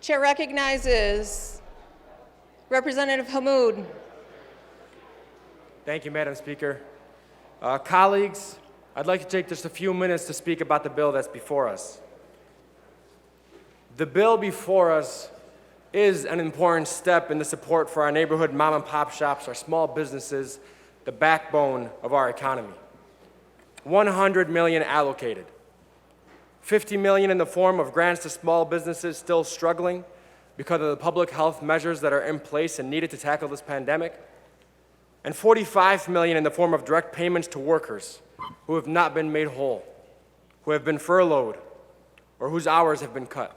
Chair recognizes Representative Hammoud. Thank you, Madam Speaker. Colleagues, I'd like to take just a few minutes to speak about the bill that's before us. The bill before us is an important step in the support for our neighborhood mom and pop shops, our small businesses, the backbone of our economy. 100 million allocated. 50 million in the form of grants to small businesses still struggling because of the public health measures that are in place and needed to tackle this pandemic. And 45 million in the form of direct payments to workers who have not been made whole, who have been furloughed, or whose hours have been cut.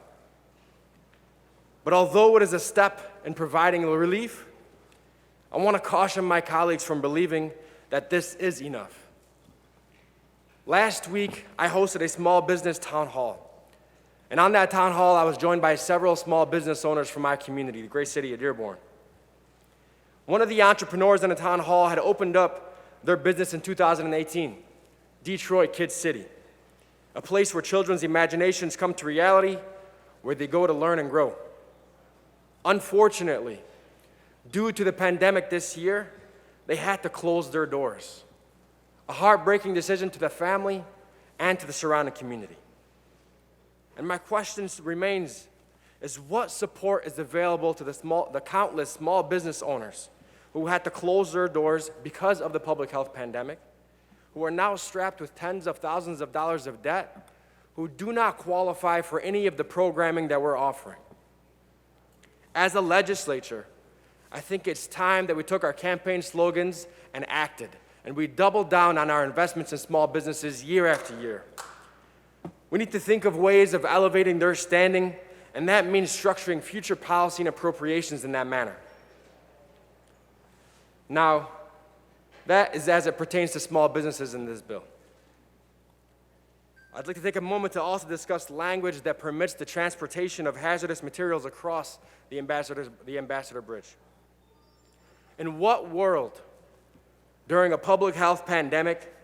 But although it is a step in providing relief, I want to caution my colleagues from believing that this is enough. Last week, I hosted a small business town hall. And on that town hall, I was joined by several small business owners from my community, the great city of Dearborn. One of the entrepreneurs in the town hall had opened up their business in 2018, Detroit Kid City, a place where children's imaginations come to reality, where they go to learn and grow. Unfortunately, due to the pandemic this year, they had to close their doors. A heartbreaking decision to the family and to the surrounding community. And my question remains, is what support is available to the countless small business owners who had to close their doors because of the public health pandemic, who are now strapped with tens of thousands of dollars of debt, who do not qualify for any of the programming that we're offering? As a legislature, I think it's time that we took our campaign slogans and acted, and we doubled down on our investments in small businesses year after year. We need to think of ways of elevating their standing, and that means structuring future policy and appropriations in that manner. Now, that is as it pertains to small businesses in this bill. I'd like to take a moment to also discuss language that permits the transportation of hazardous materials across the Ambassador Bridge. In what world, during a public health pandemic,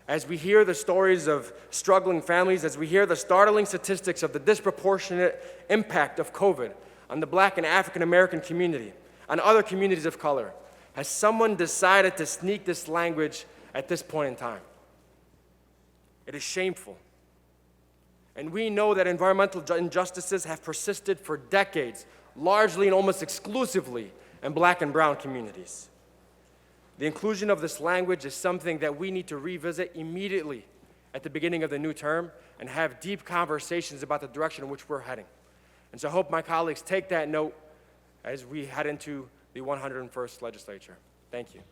as we hear the stories of struggling families, as we hear the startling statistics of the disproportionate impact of COVID on the Black and African American community, on other communities of color, has someone decided to sneak this language at this point in time? It is shameful. And we know that environmental injustices have persisted for decades, largely and almost exclusively in Black and brown communities. The inclusion of this language is something that we need to revisit immediately at the beginning of the new term and have deep conversations about the direction in which we're heading. And so I hope my colleagues take that note as we head into the 101st legislature. Thank you.